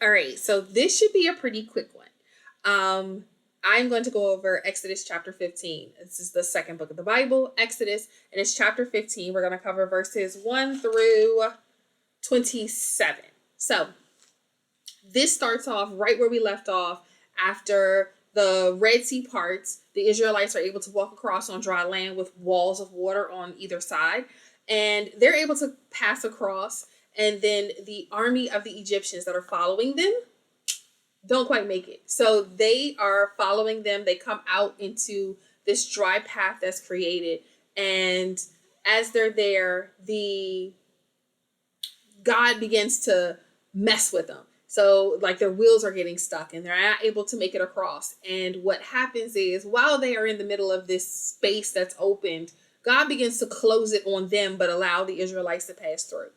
All right, so this should be a pretty quick one. I'm going to go over Exodus chapter 15. This is the second book of the Bible, Exodus, and it's chapter 15. We're going to cover verses 1 through 27. So this starts off right where we left off after the Red Sea parts. The Israelites are able to walk across on dry land with walls of water on either side, and they're able to pass across. And then the army of the Egyptians that are following them don't quite make it. So they are following them. They come out into this dry path that's created. And as they're there, the God begins to mess with them. So like their wheels are getting stuck and they're not able to make it across. And what happens is while they are in the middle of this space that's opened, God begins to close it on them, but allow the Israelites to pass through.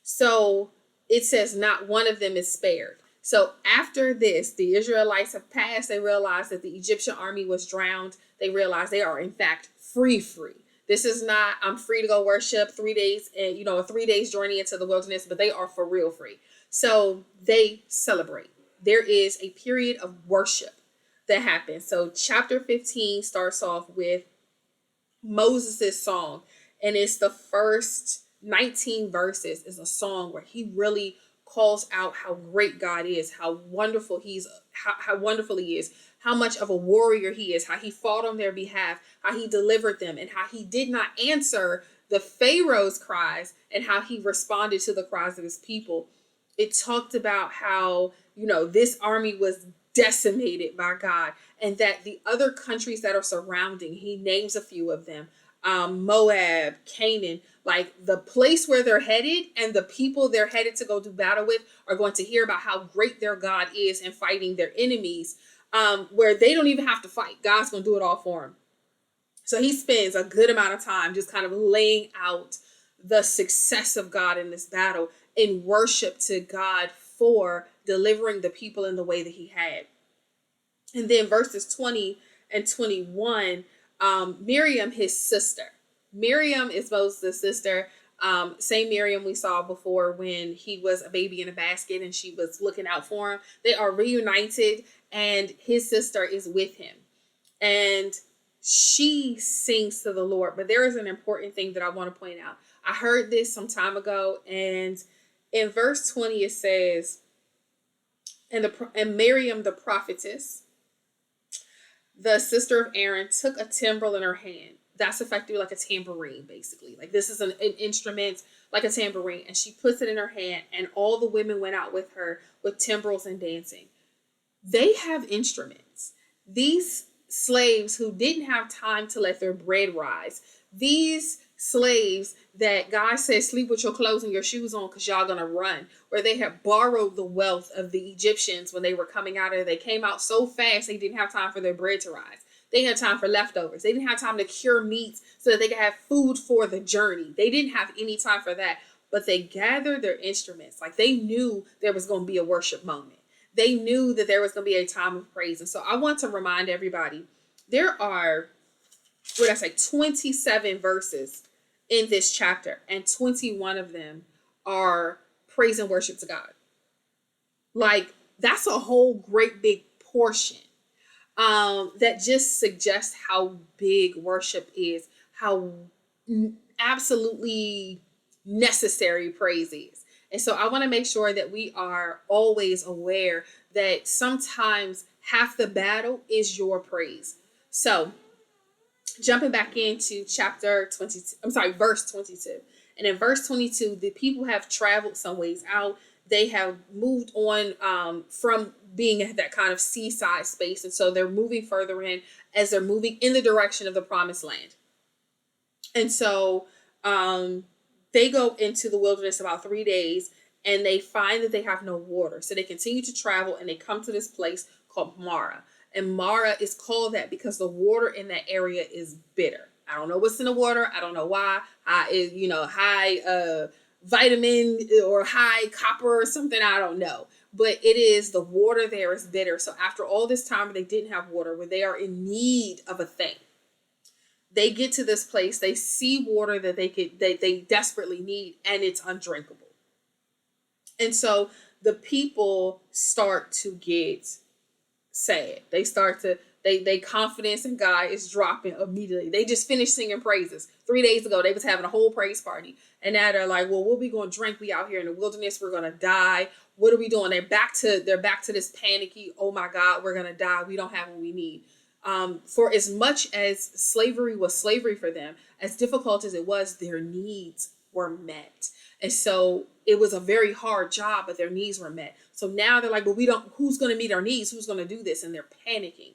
So it says not one of them is spared. So after this, the Israelites have passed. They realize that the Egyptian army was drowned. They realize they are in fact free. This is not, I'm free to go worship 3 days and, a 3 days journey into the wilderness, but they are for real free. So they celebrate. There is a period of worship that happens. So chapter 15 starts off with Moses' song, and it's the first 19 verses is a song where he really calls out how great God is, how wonderful how wonderful he is, how much of a warrior he is, how he fought on their behalf, how he delivered them, and how he did not answer the Pharaoh's cries and how he responded to the cries of his people. It talked about how, this army was decimated by God and that the other countries that are surrounding, he names a few of them, Moab, Canaan, like the place where they're headed and the people they're headed to go do battle with are going to hear about how great their God is in fighting their enemies, where they don't even have to fight. God's going to do it all for them. So he spends a good amount of time just kind of laying out the success of God in this battle in worship to God for delivering the people in the way that he had. And then verses 20 and 21, Miriam, his sister. Miriam is Moses' sister. Same Miriam we saw before when he was a baby in a basket and she was looking out for him. They are reunited and his sister is with him. And she sings to the Lord. But there is an important thing that I want to point out. I heard this some time ago, and in verse 20 it says, and Miriam the prophetess, the sister of Aaron, took a timbrel in her hand. That's effectively like a tambourine, basically. Like this is an instrument like a tambourine. And she puts it in her hand, and all the women went out with her with timbrels and dancing. They have instruments. These slaves who didn't have time to let their bread rise, these slaves that God said, sleep with your clothes and your shoes on because y'all gonna run, where they had borrowed the wealth of the Egyptians when they were coming out of, they came out so fast they didn't have time for their bread to rise. They had time for leftovers. They didn't have time to cure meats so that they could have food for the journey. They didn't have any time for that, but they gathered their instruments. Like they knew there was going to be a worship moment. They knew that there was going to be a time of praise. And so I want to remind everybody, there are, 27 verses in this chapter, and 21 of them are praise and worship to God. Like that's a whole great big portion that just suggests how big worship is, how absolutely necessary praise is. And so I want to make sure that we are always aware that sometimes half the battle is your praise. So jumping back into verse 22. And in verse 22, the people have traveled some ways out. They have moved on from being at that kind of seaside space. And so they're moving further in as they're moving in the direction of the promised land. And so they go into the wilderness about 3 days and they find that they have no water. So they continue to travel and they come to this place called Mara. And Mara is called that because the water in that area is bitter. I don't know what's in the water. I don't know why. High vitamin or high copper or something. I don't know. But it is, the water there is bitter. So after all this time where they didn't have water, where they are in need of a thing, they get to this place. They see water that they desperately need, and it's undrinkable. And so the people start to get sad. They start to they confidence in God is dropping immediately. They just finished singing praises. 3 days ago, they was having a whole praise party. And now they're like, well, what we gonna drink? We out here in the wilderness, we're gonna die. What are we doing? They're back to this panicky, oh my God, we're gonna die. We don't have what we need. For as much as slavery was slavery for them, as difficult as it was, their needs were met. And so it was a very hard job, but their needs were met. So now they're like, well, who's going to meet our needs? Who's going to do this? And they're panicking.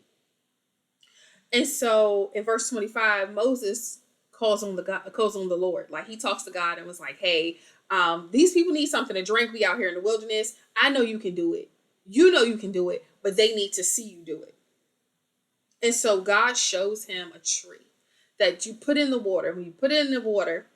And so in verse 25, Moses calls on the Lord. Like, he talks to God and was like, hey, these people need something to drink. We out here in the wilderness. I know you can do it. You know you can do it, but they need to see you do it. And so God shows him a tree that you put in the water. When you put it in the water,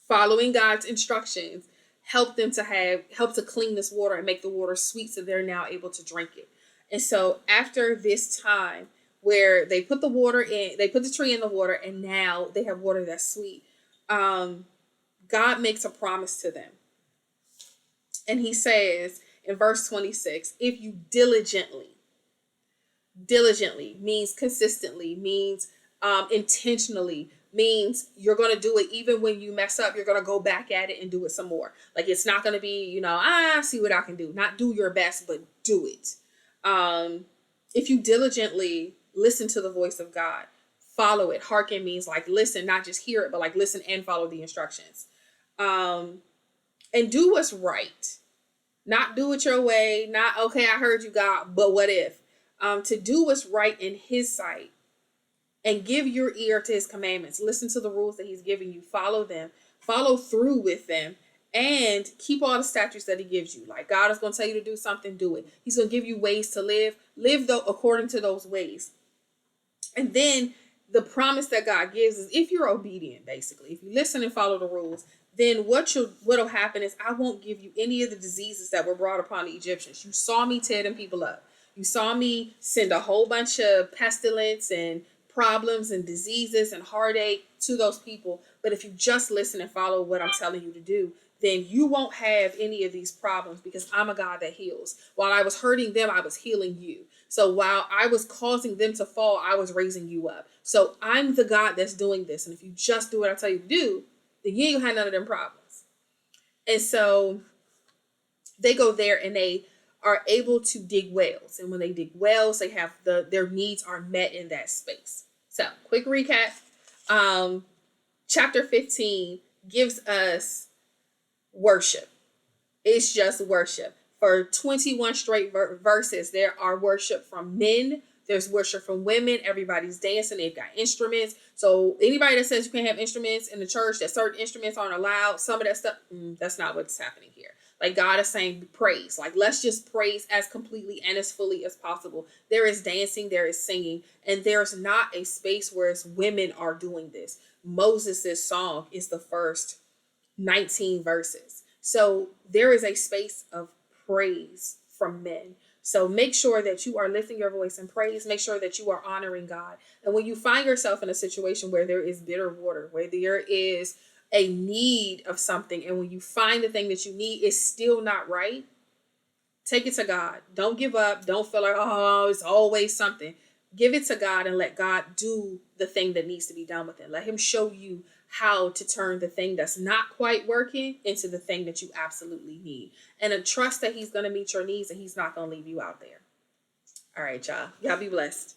following God's instructions, help to clean this water and make the water sweet so they're now able to drink it. And so after this time where they put the tree in the water, and now they have water that's sweet, God makes a promise to them. And he says in verse 26, if you diligently means consistently, means intentionally, means you're going to do it even when you mess up. You're going to go back at it and do it some more. Like, it's not going to be, see what I can do. Not do your best, but do it. If you diligently listen to the voice of God, follow it. Hearken means like listen, not just hear it, but like listen and follow the instructions. And do what's right. Not do it your way. Not, okay, I heard you, God, but what if? To do what's right in his sight. And give your ear to his commandments. Listen to the rules that he's giving you. Follow them. Follow through with them. And keep all the statutes that he gives you. Like, God is going to tell you to do something, do it. He's going to give you ways to live. Live according to those ways. And then the promise that God gives is, if you're obedient, basically, if you listen and follow the rules, then what'll happen is I won't give you any of the diseases that were brought upon the Egyptians. You saw me tear them people up. You saw me send a whole bunch of pestilence and problems and diseases and heartache to those people. But if you just listen and follow what I'm telling you to do, then you won't have any of these problems, because I'm a God that heals. While I was hurting them, I was healing you. So while I was causing them to fall, I was raising you up. So I'm the God that's doing this. And if you just do what I tell you to do, then you ain't gonna have none of them problems. And so they go there and they are able to dig wells. And when they dig wells, they have their needs are met in that space. So quick recap. Chapter 15 gives us worship. It's just worship. For 21 straight verses, there are worship from men. There's worship from women. Everybody's dancing. They've got instruments. So anybody that says you can't have instruments in the church, that certain instruments aren't allowed, some of that stuff, that's not what's happening here. Like, God is saying praise. Like, let's just praise as completely and as fully as possible. There is dancing, there is singing, and there's not a space where it's women are doing this. Moses' song is the first 19 verses. So there is a space of praise from men. So make sure that you are lifting your voice in praise. Make sure that you are honoring God. And when you find yourself in a situation where there is bitter water, where there is a need of something, and when you find the thing that you need is still not right, take it to God. Don't give up. Don't feel like, oh, it's always something. Give it to God and let God do the thing that needs to be done with it. Let him show you how to turn the thing that's not quite working into the thing that you absolutely need. And trust that he's going to meet your needs and he's not going to leave you out there. All right, y'all. Y'all be blessed.